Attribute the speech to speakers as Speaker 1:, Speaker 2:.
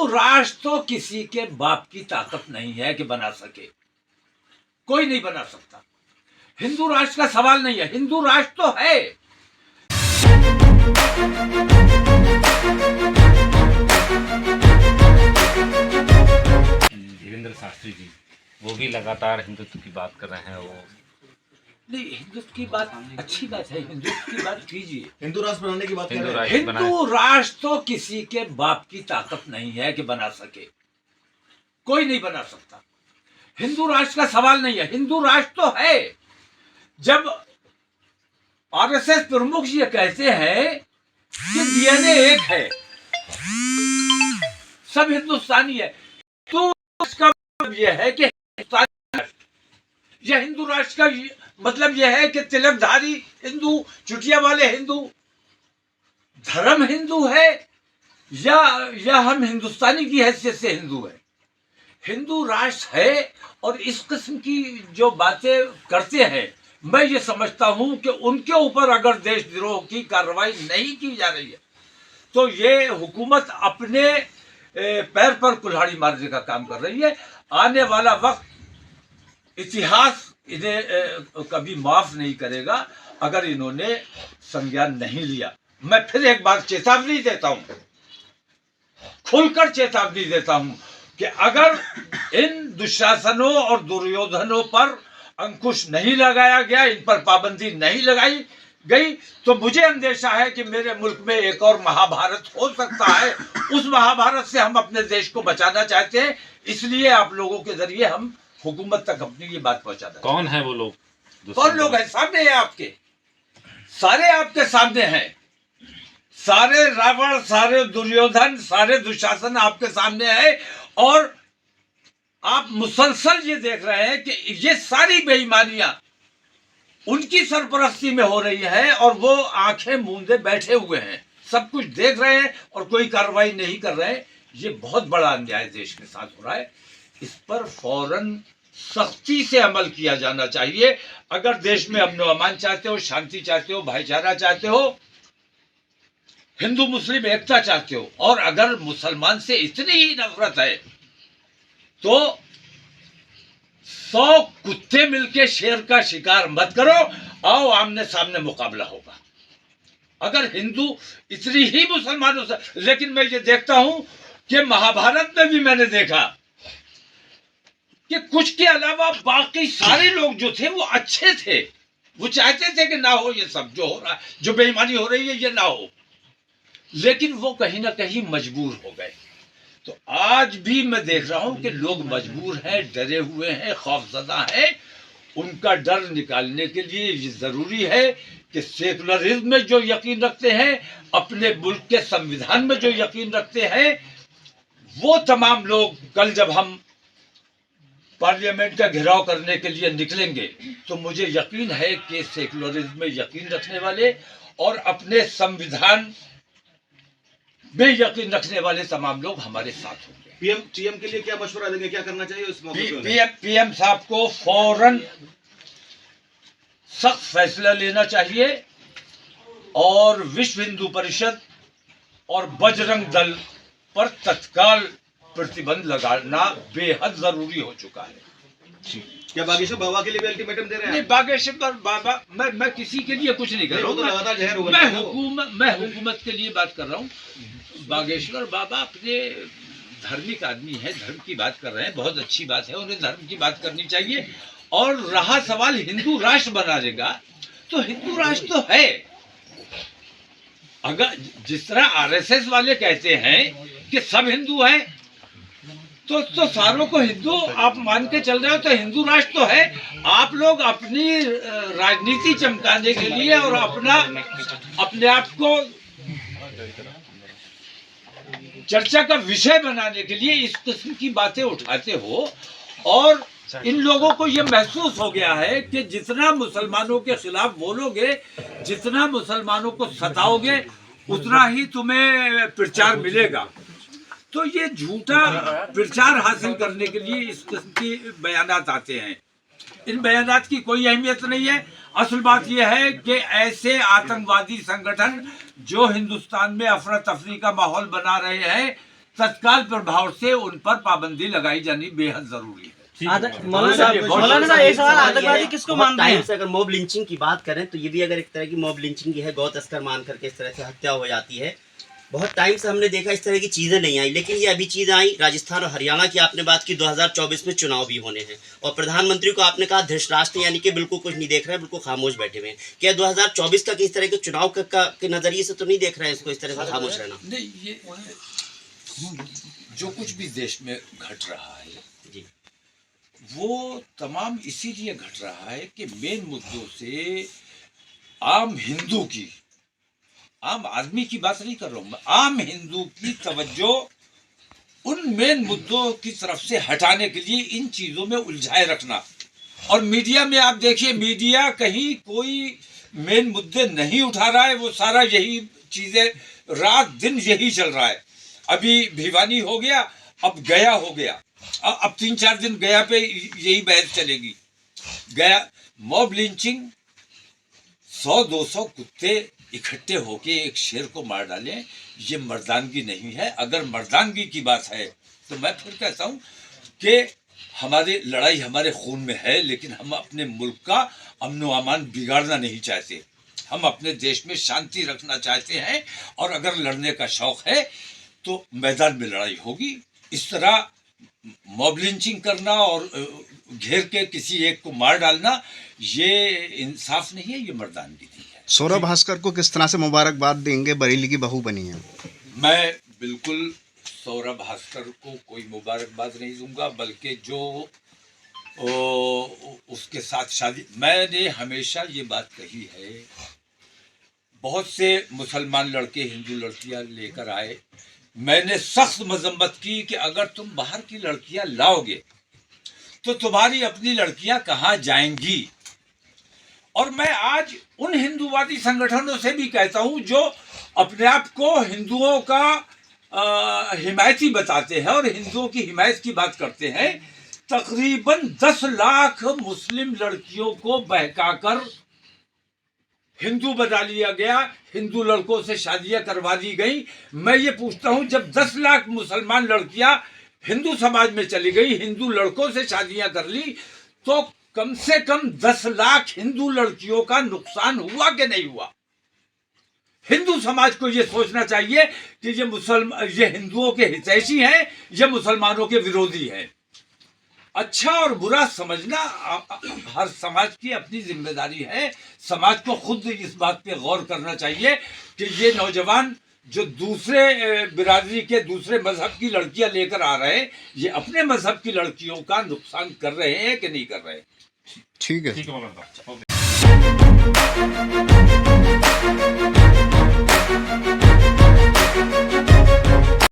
Speaker 1: राष्ट्र तो किसी के बाप की ताकत नहीं है कि बना सके, कोई नहीं बना सकता। हिंदू राष्ट्र का सवाल नहीं है, हिंदू राष्ट्र तो है।
Speaker 2: देवेंद्र शास्त्री जी वो भी लगातार हिंदुत्व की बात कर रहे हैं। वो
Speaker 1: नहीं, हिंदुत्व की बात अच्छी बात है, हिंदुत्व की बात कीजिए,
Speaker 3: हिंदू राष्ट्र बनाने की बात कर रहे हैं।
Speaker 1: हिंदू राष्ट्र तो किसी के बाप की ताकत नहीं है कि बना सके, कोई नहीं बना सकता। हिंदू राष्ट्र का सवाल नहीं है, हिंदू राष्ट्र तो है। जब आरएसएस प्रमुख ये कहते हैं कि डीएनए एक है, सब हिंदुस्तानी है, तो इसका मतलब यह है कि यह हिंदू राष्ट्र का मतलब यह है कि तिलकधारी हिंदू, चुटिया वाले हिंदू, धर्म हिंदू है या हम हिंदुस्तानी की हैसियत से हिंदू है। हिंदू राष्ट्र है और इस किस्म की जो बातें करते हैं, मैं ये समझता हूं कि उनके ऊपर अगर देशद्रोह की कार्रवाई नहीं की जा रही है तो ये हुकूमत अपने पैर पर कुल्हाड़ी मारने का काम कर रही है। आने वाला वक्त इतिहास इन्हें कभी माफ नहीं करेगा अगर इन्होंने संज्ञान नहीं लिया। मैं फिर एक बार चेतावनी देता हूं, खुलकर चेतावनी देता हूं कि अगर इन दुशासनों और दुर्योधनों पर अंकुश नहीं लगाया गया, इन पर पाबंदी नहीं लगाई गई, तो मुझे अंदेशा है कि मेरे मुल्क में एक और महाभारत हो सकता है। उस महाभारत से हम अपने देश को बचाना चाहते हैं, इसलिए आप लोगों के जरिए हम हुकूमत तक अपनी ये बात पहुंचाना।
Speaker 2: कौन है वो लोग?
Speaker 1: कौन लोग हैं? सामने है आपके, सारे आपके सामने हैं, सारे रावण, सारे दुर्योधन, सारे दुशासन आपके सामने है। और आप मुसलसल ये देख रहे हैं कि ये सारी बेईमानियां उनकी सरपरस्ती में हो रही है और वो आंखें मूंदे बैठे हुए हैं, सब कुछ देख रहे हैं और कोई कार्रवाई नहीं कर रहे हैं। ये बहुत बड़ा अन्याय देश के साथ हो रहा है, इस पर फौरन सख्ती से अमल किया जाना चाहिए। अगर देश में अमन अमान चाहते हो, शांति चाहते हो, भाईचारा चाहते हो, हिंदू मुस्लिम एकता चाहते हो, और अगर मुसलमान से इतनी ही नफरत है तो 100 कुत्ते मिलके शेर का शिकार मत करो, आओ आमने सामने मुकाबला होगा। अगर हिंदू इतनी ही मुसलमानों से, लेकिन मैं ये देखता हूं कि महाभारत में भी मैंने देखा कि कुछ के अलावा बाकी सारे लोग जो थे वो अच्छे थे, वो चाहते थे कि ना हो ये सब जो हो रहा है, जो बेईमानी हो रही है ये ना हो, लेकिन वो कहीं ना कहीं मजबूर हो गए। तो आज भी मैं देख रहा हूं कि लोग मजबूर हैं, डरे हुए हैं, खौफजदा हैं। उनका डर निकालने के लिए ये जरूरी है कि सेकुलरिज्म में जो यकीन रखते हैं, अपने मुल्क के संविधान में जो यकीन रखते हैं, वो तमाम लोग कल जब हम पार्लियामेंट का घेराव करने के लिए निकलेंगे तो मुझे यकीन है कि सेकुलरिज्म में यकीन रखने वाले और अपने संविधान में यकीन रखने वाले तमाम लोग हमारे साथ होंगे।
Speaker 3: पीएम के लिए क्या मशवरा देंगे, क्या करना चाहिए इस मौके पे?
Speaker 1: पीएम साहब को फौरन सख्त फैसला लेना चाहिए और विश्व हिंदू परिषद और बजरंग दल पर तत्काल प्रतिबंध लगाना बेहद जरूरी हो चुका है।
Speaker 3: क्या बागेश्वर बाबा के लिए भी अल्टीमेटम दे रहे हैं?
Speaker 1: नहीं, बागेश्वर बाबा, मैं किसी के लिए कुछ नहीं कर रहा हूँ, मैं हुकूमत के लिए बात कर रहा हूँ। बागेश्वर बाबा अपने धार्मिक आदमी है, धर्म की बात कर रहे हैं, बहुत अच्छी बात है, उन्हें धर्म की बात करनी चाहिए। और रहा सवाल हिंदू राष्ट्र बनाने का, तो हिंदू राष्ट्र तो है। अगर जिस तरह आरएसएस वाले कहते हैं कि सब हिंदू हैं, तो सारों को हिंदू आप मान के चल रहे हो, तो हिंदू राष्ट्र तो है। आप लोग अपनी राजनीति चमकाने के लिए और अपने आप को चर्चा का विषय बनाने के लिए इस किस्म की बातें उठाते हो। और इन लोगों को ये महसूस हो गया है कि जितना मुसलमानों के खिलाफ बोलोगे, जितना मुसलमानों को सताओगे, उतना ही तुम्हें प्रचार मिलेगा। तो ये झूठा प्रचार हासिल करने के लिए इस किस्म की बयानात आते हैं। इन बयानात की कोई अहमियत नहीं है। असल बात यह है कि ऐसे आतंकवादी संगठन जो हिंदुस्तान में अफरा तफरी का माहौल बना रहे हैं, तत्काल प्रभाव से उन पर पाबंदी लगाई जानी बेहद जरूरी है।
Speaker 4: मौलाना साहब एक सवाल, आतंकवादी किसको मानते हैं?
Speaker 5: अगर मॉब लिंचिंग की बात करें तो ये भी अगर एक तरह की मॉब लिंचिंग है, गौ तस्कर मान करके इस तरह से हत्या हो जाती है। बहुत टाइम से हमने देखा इस तरह की चीज़ें नहीं आई, लेकिन ये अभी चीज़ आई। राजस्थान और हरियाणा की आपने बात की, 2024 में चुनाव भी होने हैं और प्रधानमंत्री को आपने कहा धृतराष्ट्र यानी कि बिल्कुल कुछ नहीं देख रहे हैं, बिल्कुल खामोश बैठे हुए हैं। क्या 2024 का किस तरह के चुनाव के नज़रिए से तो नहीं देख रहे हैं इसको इस तरह से खामोश रहना?
Speaker 1: नहीं, ये जो कुछ भी देश में घट रहा है
Speaker 5: जी,
Speaker 1: वो तमाम इसीलिए घट रहा है कि मेन मुद्दों से आम हिंदू की, आम आदमी की बात नहीं कर रहा हूं मैं, आम हिंदू की तवज्जो उन मेन मुद्दों की तरफ से हटाने के लिए इन चीजों में उलझाए रखना। और मीडिया में आप देखिए, मीडिया कहीं कोई मेन मुद्दे नहीं उठा रहा है, वो सारा यही चीजें रात दिन यही चल रहा है। अभी भिवानी हो गया, अब गया हो गया, अब 3-4 दिन गया पे यही बहस चलेगी। गया मॉब लिंचिंग, 100-200 कुत्ते इकट्ठे होके एक शेर को मार डालें, ये मर्दानगी नहीं है। अगर मर्दानगी की बात है तो मैं फिर कहता हूं कि हमारी लड़ाई हमारे खून में है, लेकिन हम अपने मुल्क का अमन व अमान बिगाड़ना नहीं चाहते। हम अपने देश में शांति रखना चाहते हैं और अगर लड़ने का शौक है तो मैदान में लड़ाई होगी। इस तरह मॉब लिंचिंग करना और घेर के किसी एक को मार डालना, ये इंसाफ नहीं है, ये मर्दानगी नहीं है।
Speaker 6: सौरभ भास्कर को किस तरह से मुबारकबाद देंगे, बरेली की बहू बनी है?
Speaker 1: मैं बिल्कुल सौरभ भास्कर को कोई मुबारकबाद नहीं दूंगा, बल्कि जो उसके साथ शादी, मैंने हमेशा ये बात कही है, बहुत से मुसलमान लड़के हिंदू लड़कियां लेकर आए, मैंने सख्त मजम्मत की कि अगर तुम बाहर की लड़कियां लाओगे तो तुम्हारी अपनी लड़कियां कहाँ जाएंगी। और मैं आज उन हिंदूवादी संगठनों से भी कहता हूं जो अपने आप को हिंदुओं का हिमायती बताते हैं और हिंदुओं की हिमायत की बात करते हैं, तकरीबन 10 लाख मुस्लिम लड़कियों को बहकाकर हिंदू बना लिया गया, हिंदू लड़कों से शादियां करवा दी गई। मैं ये पूछता हूं, जब 10 लाख मुसलमान लड़कियां हिंदू समाज में चली गई, हिंदू लड़कों से शादियां कर ली, तो कम से कम 10 लाख हिंदू लड़कियों का नुकसान हुआ कि नहीं हुआ? हिंदू समाज को यह सोचना चाहिए कि ये हिंदुओं के हितैषी हैं, ये मुसलमानों के विरोधी हैं। अच्छा और बुरा समझना हर समाज की अपनी जिम्मेदारी है। समाज को खुद इस बात पे गौर करना चाहिए कि ये नौजवान जो दूसरे बिरादरी के दूसरे मजहब की लड़कियां लेकर आ रहे हैं, ये अपने मजहब की लड़कियों का नुकसान कर रहे हैं कि नहीं कर रहे हैं।
Speaker 6: ठीक है।
Speaker 2: ठीक है मौलाना साहब, ओके।